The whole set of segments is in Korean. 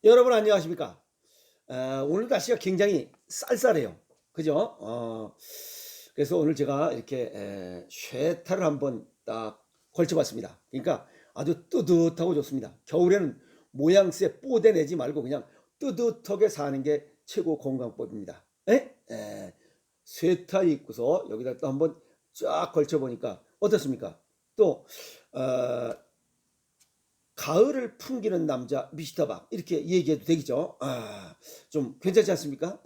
여러분 안녕하십니까? 오늘 날씨가 굉장히 쌀쌀해요. 그죠? 그래서 오늘 제가 이렇게 쉐타를 한번 딱 걸쳐봤습니다. 그러니까 아주 뜨뜻하고 좋습니다. 겨울에는 모양새 뽀대내지 말고 그냥 뜨뜻하게 사는 게 최고 건강법입니다. 쉐타 입고서 여기다 또 한번 쫙 걸쳐보니까 어떻습니까? 또 어, 가을을 풍기는 남자 미스터박 이렇게 얘기해도 되겠죠. 좀 괜찮지 않습니까?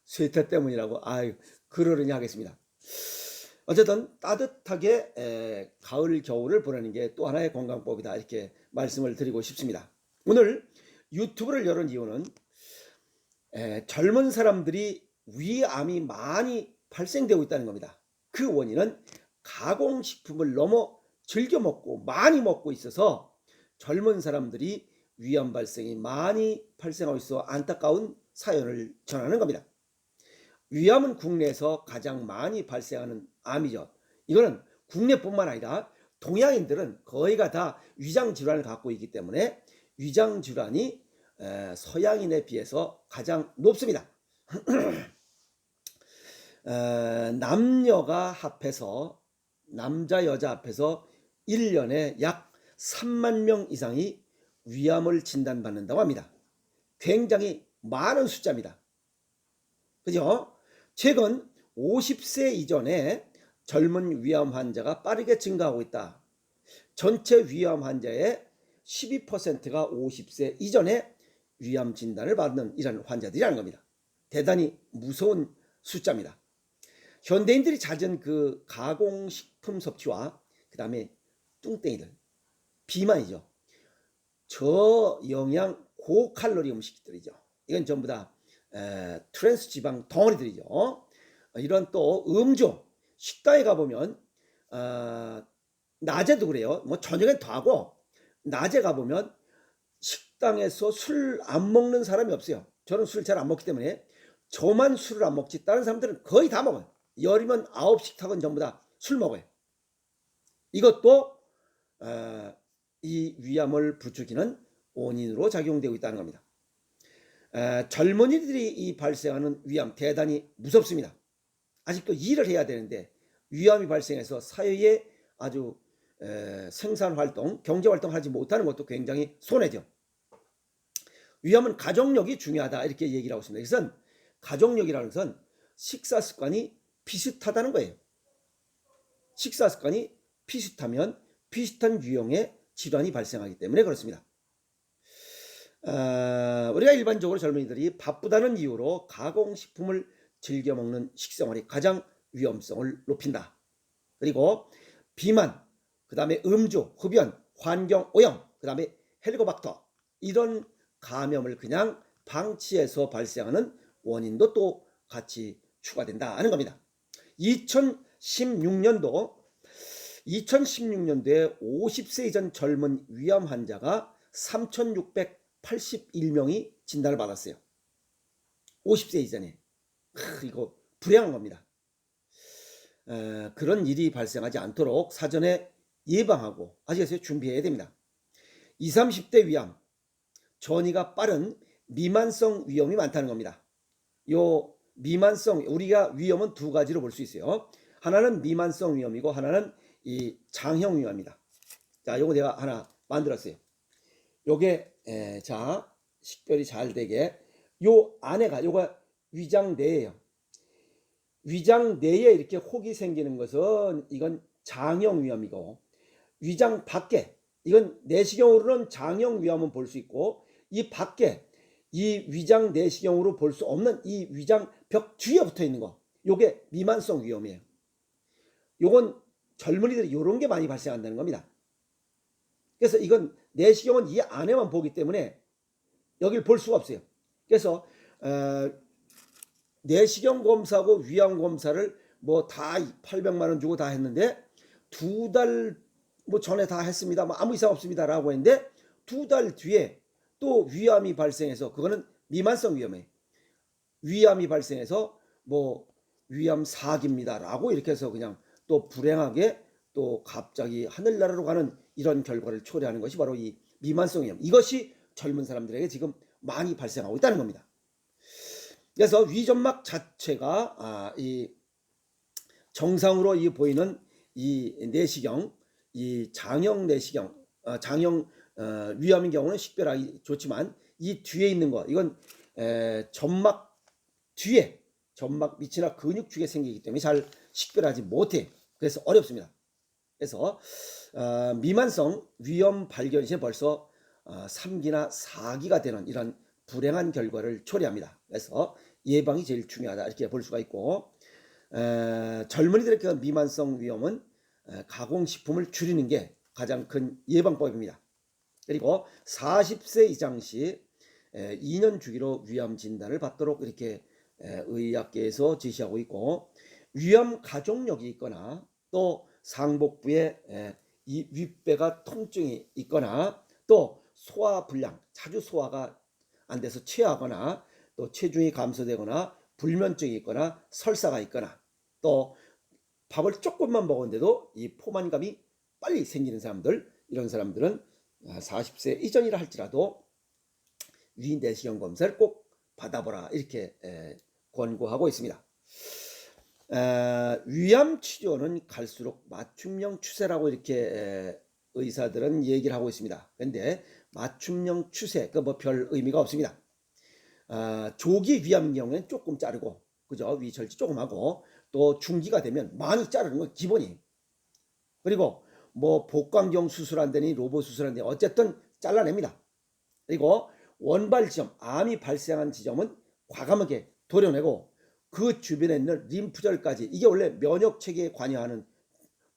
스웨터 때문이라고 아유 그러려니 하겠습니다. 어쨌든 따뜻하게 가을 겨울을 보내는 게 또 하나의 건강법이다 이렇게 말씀을 드리고 싶습니다. 오늘 유튜브를 열은 이유는 젊은 사람들이 위암이 많이 발생되고 있다는 겁니다. 그 원인은 가공식품을 너무 즐겨 먹고 많이 먹고 있어서 젊은 사람들이 위암 발생이 많이 발생하고 있어 안타까운 사연을 전하는 겁니다. 위암은 국내에서 가장 많이 발생하는 암이죠. 이거는 국내뿐만 아니라 동양인들은 거의가 다 위장 질환을 갖고 있기 때문에 위장 질환이 서양인에 비해서 가장 높습니다. 남녀가 합해서 남자 여자 합해서 1년에 약 3만 명 이상이 위암을 진단받는다고 합니다. 굉장히 많은 숫자입니다. 그죠? 최근 50세 이전에 젊은 위암 환자가 빠르게 증가하고 있다. 전체 위암 환자의 12%가 50세 이전에 위암 진단을 받는 이런 환자들이라는 겁니다. 대단히 무서운 숫자입니다. 현대인들이 잦은 그 가공식품 섭취와 그 다음에 뚱땡이들, 비만이죠. 저영양 고칼로리 음식들이죠. 이건 전부 다 트랜스 지방 덩어리들이죠. 이런 또 음주, 식당에 가보면 낮에도 그래요. 뭐 저녁엔 더 하고 낮에 가보면 식당에서 술 안 먹는 사람이 없어요. 저는 술 잘 안 먹기 때문에 저만 술을 안 먹지 다른 사람들은 거의 다 먹어요. 열이면 9 식탁은 전부 다 술 먹어요. 이것도 이 위암을 부추기는 원인으로 작용되고 있다는 겁니다. 젊은이들이 이 발생하는 위암 대단히 무섭습니다. 아직도 일을 해야 되는데 위암이 발생해서 사회에 아주 생산활동, 경제활동 하지 못하는 것도 굉장히 손해죠. 위암은 가족력이 중요하다 이렇게 얘기를 하고 있습니다. 그래서 가족력이라는 것은 식사 습관이 비슷하다는 거예요. 식사 습관이 비슷하면 비슷한 유형의 질환이 발생하기 때문에 그렇습니다. 우리가 일반적으로 젊은이들이 바쁘다는 이유로 가공식품을 즐겨 먹는 식생활이 가장 위험성을 높인다. 그리고 비만, 그 다음에 음주, 흡연, 환경오염, 그 다음에 헬리코박터 이런 감염을 그냥 방치해서 발생하는 원인도 또 같이 추가된다는 겁니다. 2016년도에 50세 이전 젊은 위암 환자가 3,681명이 진단을 받았어요. 50세 이전에. 이거 불행한 겁니다. 그런 일이 발생하지 않도록 사전에 예방하고 아시겠어요? 준비해야 됩니다. 20, 30대 위암, 전이가 빠른 미만성 위험이 많다는 겁니다. 요 미만성, 우리가 위험은 두 가지로 볼 수 있어요. 하나는 미만성 위험이고 하나는 이 장형 위험입니다. 자, 요거 내가 하나 만들었어요. 요게 자 식별이 잘 되게 요 안에가 요거 위장 내예요. 위장 내에 이렇게 혹이 생기는 것은 이건 장형 위험이고 위장 밖에 이건 내시경으로는 장형 위험은 볼 수 있고 이 밖에 이 위장 내시경으로 볼 수 없는 이 위장 벽 뒤에 붙어 있는 거 요게 미만성 위험이에요. 요건 젊은이들이 요런 게 많이 발생한다는 겁니다. 그래서 이건 내시경은 이 안에만 보기 때문에 여길 볼 수가 없어요. 그래서 내시경 검사하고 위암 검사를 뭐 다 800만 원 주고 다 했는데 2달 뭐 전에 다 했습니다. 뭐 아무 이상 없습니다라고 했는데 2달 뒤에 또 위암이 발생해서 그거는 미만성 위험이에요. 위암이 발생해서 뭐 위암 사기입니다라고 이렇게 해서 그냥 또 불행하게 또 갑자기 하늘나라로 가는 이런 결과를 초래하는 것이 바로 이 미만성 위험. 이것이 젊은 사람들에게 지금 많이 발생하고 있다는 겁니다. 그래서 위점막 자체가 이 정상으로 이 보이는 이 내시경, 이 장형 내시경, 장형 위암인 경우는 식별하기 좋지만 이 뒤에 있는 거, 이건 점막 뒤에 점막 밑이나 근육 쪽에 생기기 때문에 잘 식별하지 못해. 그래서 어렵습니다. 그래서 미만성 위염 발견 시에 벌써 3기나 4기가 되는 이런 불행한 결과를 초래합니다. 그래서 예방이 제일 중요하다 이렇게 볼 수가 있고, 젊은이들의 그 미만성 위염은 가공식품을 줄이는 게 가장 큰 예방법입니다. 그리고 40세 이상 시 2년 주기로 위암 진단을 받도록 이렇게 의학계에서 지시하고 있고, 위암 가족력이 있거나 또 상복부에 이 윗배가 통증이 있거나 또 소화 불량, 자주 소화가 안 돼서 체하거나 또 체중이 감소되거나 불면증이 있거나 설사가 있거나 또 밥을 조금만 먹었는데도 이 포만감이 빨리 생기는 사람들, 이런 사람들은 40세 이전이라 할지라도 위 내시경 검사를 꼭 받아보라 이렇게 권고하고 있습니다. 위암 치료는 갈수록 맞춤형 추세라고 이렇게 의사들은 얘기를 하고 있습니다. 그런데 맞춤형 추세 그 뭐 별 의미가 없습니다. 조기 위암인 경우에는 조금 자르고, 그죠? 위 절제 조금 하고, 또 중기가 되면 많이 자르는 건 기본이. 그리고 뭐 복강경 수술한다니 로봇 수술한다니 어쨌든 잘라냅니다. 그리고 원발 지점, 암이 발생한 지점은 과감하게 도려내고 그 주변에 있는 림프절까지, 이게 원래 면역 체계에 관여하는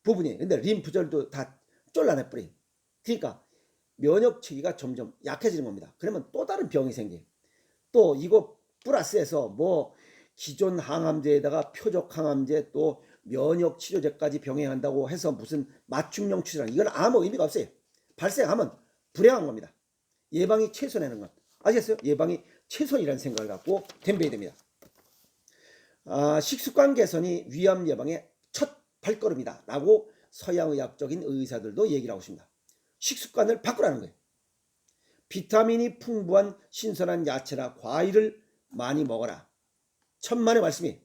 부분이에요. 근데 림프절도 다 잘라내버리. 그러니까 면역 체계가 점점 약해지는 겁니다. 그러면 또 다른 병이 생겨요. 또 이거 플러스해서 뭐 기존 항암제에다가 표적 항암제 또 면역 치료제까지 병행한다고 해서 무슨 맞춤형 추세라는, 이건 아무 의미가 없어요. 발생하면 불행한 겁니다. 예방이 최선이라는 건 아시겠어요? 예방이 최선이라는 생각을 갖고 덤벼야 됩니다. 식습관 개선이 위암 예방의 첫 발걸음이다 라고 서양의학적인 의사들도 얘기를 하고 있습니다. 식습관을 바꾸라는 거예요. 비타민이 풍부한 신선한 야채나 과일을 많이 먹어라. 천만의 말씀이.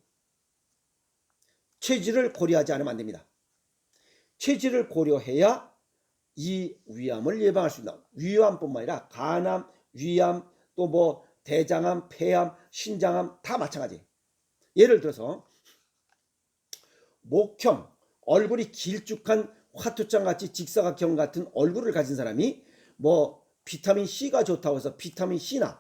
체질을 고려하지 않으면 안 됩니다. 체질을 고려해야 이 위암을 예방할 수 있다. 위암뿐만 아니라 간암, 위암, 또 뭐 대장암, 폐암, 신장암 다 마찬가지. 예를 들어서 목형, 얼굴이 길쭉한 화투장같이 직사각형 같은 얼굴을 가진 사람이 뭐 비타민 C가 좋다고 해서 비타민 C나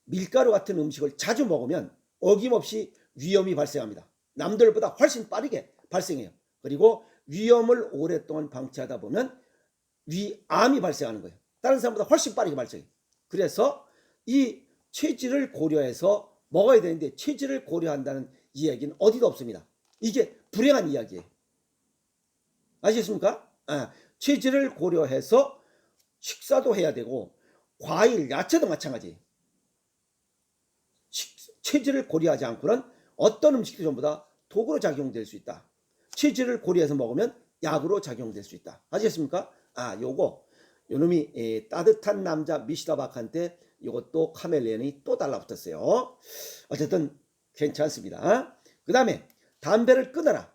밀가루 같은 음식을 자주 먹으면 어김없이 위염이 발생합니다. 남들보다 훨씬 빠르게 발생해요. 그리고 위염을 오랫동안 방치하다 보면 위암이 발생하는 거예요. 다른 사람보다 훨씬 빠르게 발생해요. 그래서 이 체질을 고려해서 먹어야 되는데 체질을 고려한다는 이야기는 어디도 없습니다. 이게 불행한 이야기예요. 아시겠습니까? 체질을 고려해서 식사도 해야 되고 과일, 야채도 마찬가지. 체질을 고려하지 않고는 어떤 음식도 전부 다 독으로 작용될 수 있다. 체질을 고려해서 먹으면 약으로 작용될 수 있다. 아시겠습니까? 요거 요놈이 따뜻한 남자 미시다 박한테 이것도 카멜레온이 또 달라붙었어요. 어쨌든 괜찮습니다. 그 다음에 담배를 끊어라.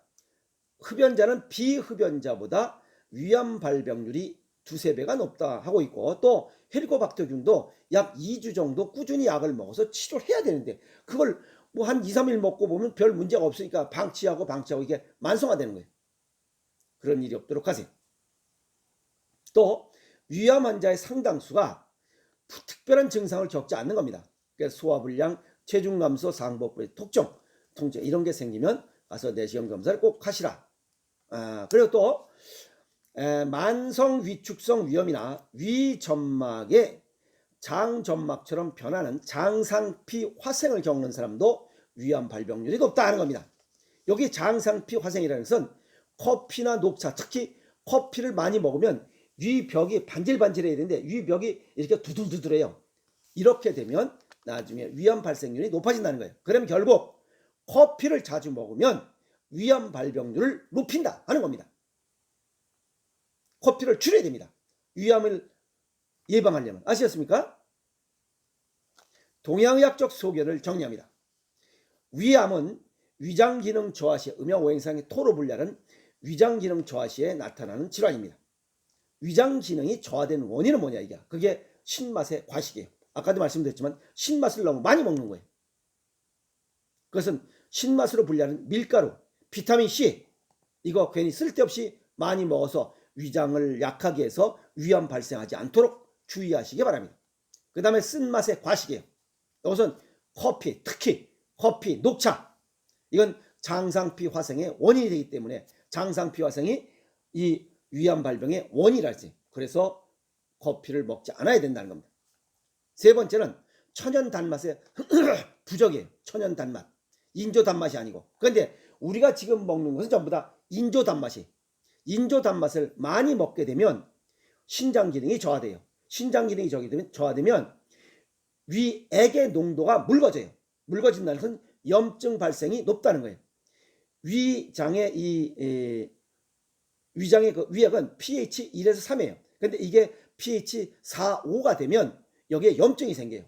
흡연자는 비흡연자보다 위암 발병률이 2~3배가 높다 하고 있고, 또 헬리코박터균도 약 2주 정도 꾸준히 약을 먹어서 치료를 해야 되는데 그걸 뭐 한 2~3일 먹고 보면 별 문제가 없으니까 방치하고 이게 만성화되는 거예요. 그런 일이 없도록 하세요. 또 위암 환자의 상당수가 특별한 증상을 겪지 않는 겁니다. 그래서 소화불량, 체중 감소, 상복부의 통증 이런 게 생기면 가서 내시경 검사를 꼭 하시라. 그리고 또 만성 위축성 위염이나 위점막의 장점막처럼 변하는 장상피 화생을 겪는 사람도 위암 발병률이 높다는 겁니다. 여기 장상피 화생이라는 것은 커피나 녹차, 특히 커피를 많이 먹으면 위벽이 반질반질해야 되는데 위벽이 이렇게 두들두들해요. 이렇게 되면 나중에 위암 발생률이 높아진다는 거예요. 그러면 결국 커피를 자주 먹으면 위암 발병률을 높인다 하는 겁니다. 커피를 줄여야 됩니다. 위암을 예방하려면. 아시겠습니까? 동양의학적 소견을 정리합니다. 위암은 위장기능 저하 시에 음양오행상의 토로 분류하는 위장기능 저하 시에 나타나는 질환입니다. 위장기능이 저하된 원인은 뭐냐 이게. 그게 신맛의 과식이에요. 아까도 말씀드렸지만 신맛을 너무 많이 먹는 거예요. 그것은 신맛으로 분류하는 밀가루, 비타민C 이거 괜히 쓸데없이 많이 먹어서 위장을 약하게 해서 위암 발생하지 않도록 주의하시기 바랍니다. 그 다음에 쓴맛의 과식이에요. 이것은 커피, 특히 커피, 녹차 이건 장상피 화생의 원인이 되기 때문에 장상피 화생이 이 위암 발병의 원인이라 했어요. 그래서 커피를 먹지 않아야 된다는 겁니다. 세 번째는 천연 단맛의 부족이에요. 천연 단맛. 인조 단맛이 아니고. 그런데 우리가 지금 먹는 것은 전부 다 인조 단맛이. 인조 단맛을 많이 먹게 되면 신장 기능이 저하돼요. 신장 기능이 저하되면 위액의 농도가 묽어져요. 묽어진다는 것은 염증 발생이 높다는 거예요. 위장의 위장의 그 위액은 pH 1에서 3이에요. 근데 이게 pH 4, 5가 되면 여기에 염증이 생겨요.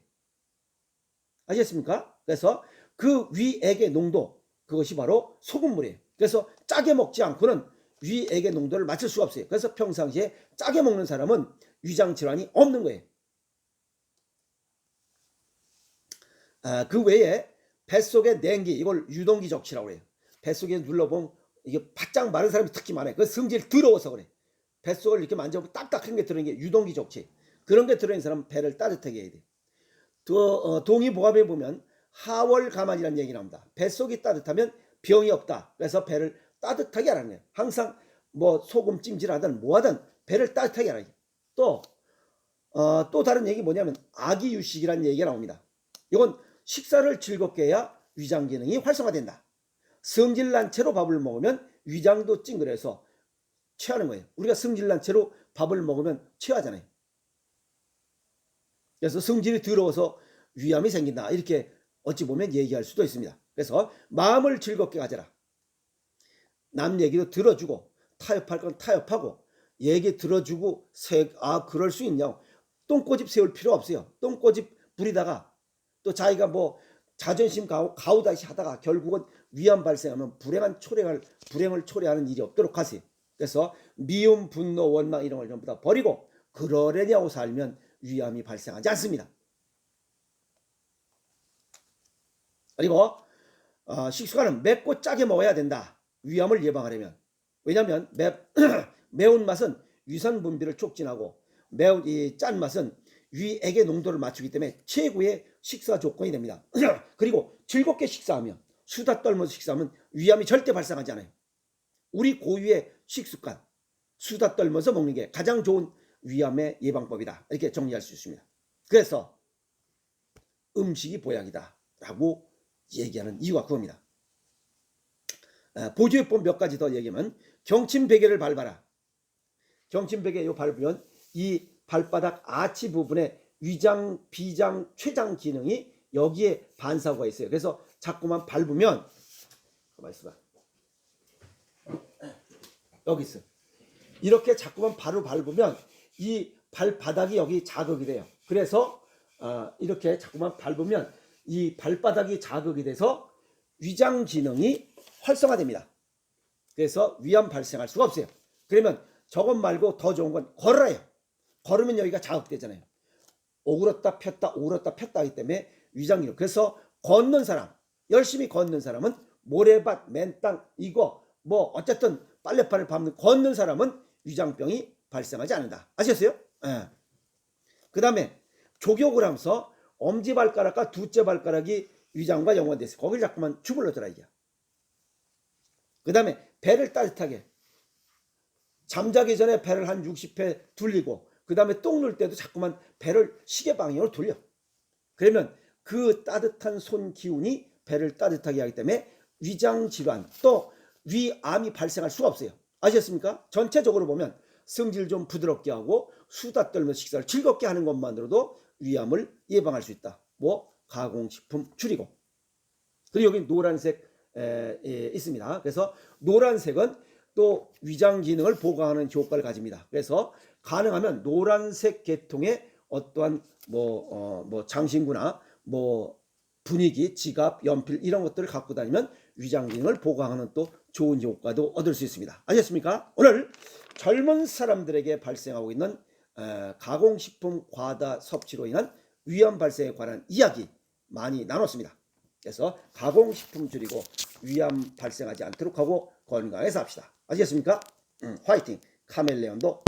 아시겠습니까? 그래서 그 위액의 농도 그것이 바로 소금물이에요. 그래서 짜게 먹지 않고는 위액의 농도를 맞출 수가 없어요. 그래서 평상시에 짜게 먹는 사람은 위장 질환이 없는 거예요. 그 외에 뱃속의 냉기 이걸 유동기 적치라고 해요. 뱃속에 눌러보면 이게 바짝 마른 사람이 특히 많아요. 그 성질이 더러워서 그래. 뱃속을 이렇게 만져보면 딱딱한 게 들어있는 게 유동기 적치. 그런 게 들어있는 사람은 배를 따뜻하게 해야 돼. 동의보감에 보면 하월가만이라는 얘기 나옵니다. 뱃속이 따뜻하면 병이 없다. 그래서 배를 따뜻하게 하라는 거예요. 항상 뭐 소금 찜질하든 뭐하든 배를 따뜻하게 하라는 거예요. 또 다른 얘기 뭐냐면 아기유식이라는 얘기가 나옵니다. 이건 식사를 즐겁게 해야 위장 기능이 활성화된다. 성질난 채로 밥을 먹으면 위장도 찡그려서 체하는 거예요. 우리가 성질난 채로 밥을 먹으면 체하잖아요. 그래서 성질이 더러워서 위암이 생긴다. 이렇게 어찌 보면 얘기할 수도 있습니다. 그래서 마음을 즐겁게 가져라. 남 얘기도 들어주고 타협할 건 타협하고 얘기 들어주고 그럴 수 있냐고 똥꼬집 세울 필요 없어요. 똥꼬집 부리다가 또 자기가 뭐 자존심 가오다시 하다가 결국은 위암 발생하면 불행을 초래하는 일이 없도록 하세요. 그래서 미움, 분노, 원망 이런 걸 전부 다 버리고 그러려냐고 살면 위암이 발생하지 않습니다. 그리고 식수가는 맵고 짜게 먹어야 된다. 위암을 예방하려면. 왜냐하면 매운맛은 위산 분비를 촉진하고 이 짠맛은 위액의 농도를 맞추기 때문에 최고의 식사 조건이 됩니다. 그리고 즐겁게 식사하면 수다 떨면서 식사하면 위암이 절대 발생하지 않아요. 우리 고유의 식습관 수다 떨면서 먹는 게 가장 좋은 위암의 예방법이다. 이렇게 정리할 수 있습니다. 그래서 음식이 보약이다 라고 얘기하는 이유가 그겁니다. 보조요법 몇 가지 더 얘기하면 경침베개를 밟아라. 경침베개 밟으면 이 발바닥 아치 부분에 위장, 비장, 췌장 기능이 여기에 반사구가 있어요. 그래서 자꾸만 밟으면 가만히 있어봐. 여기 있어. 이렇게 자꾸만 바로 밟으면 이 발바닥이 여기 자극이 돼요. 그래서 이렇게 자꾸만 밟으면 이 발바닥이 자극이 돼서 위장 기능이 활성화됩니다. 그래서 위암 발생할 수가 없어요. 그러면 저것 말고 더 좋은 건 걸어요. 걸으면 여기가 자극되잖아요. 오그렀다 폈다 오그렀다 폈다 하기 때문에 위장 기능. 그래서 걷는 사람, 열심히 걷는 사람은 모래밭, 맨땅 이거 뭐 어쨌든 빨래판을 밟는 걷는 사람은 위장병이 발생하지 않는다. 아셨어요? 그 다음에 족욕을 하면서 엄지발가락과 두째 발가락이 위장과 연관됐어요. 거길 자꾸만 주물러줘라 이게. 그 다음에 배를 따뜻하게 잠자기 전에 배를 한 60회 돌리고 그 다음에 똥 눌 때도 자꾸만 배를 시계 방향으로 돌려. 그러면 그 따뜻한 손 기운이 배를 따뜻하게 하기 때문에 위장 질환 또 위암이 발생할 수가 없어요. 아셨습니까? 전체적으로 보면 성질 좀 부드럽게 하고 수다 떨면서 식사를 즐겁게 하는 것만으로도 위암을 예방할 수 있다. 뭐 가공식품 줄이고. 그리고 여기 노란색 있습니다. 그래서 노란색은 또 위장 기능을 보강하는 효과를 가집니다. 그래서 가능하면 노란색 계통의 어떠한 장신구나 뭐 분위기, 지갑, 연필 이런 것들을 갖고 다니면 위장 기능을 보강하는 또 좋은 효과도 얻을 수 있습니다. 아셨습니까? 오늘 젊은 사람들에게 발생하고 있는 가공식품 과다 섭취로 인한 위암 발생에 관한 이야기 많이 나눴습니다. 그래서 가공식품 줄이고 위암 발생하지 않도록 하고 건강해서 합시다. 아시겠습니까? 화이팅! 카멜레온도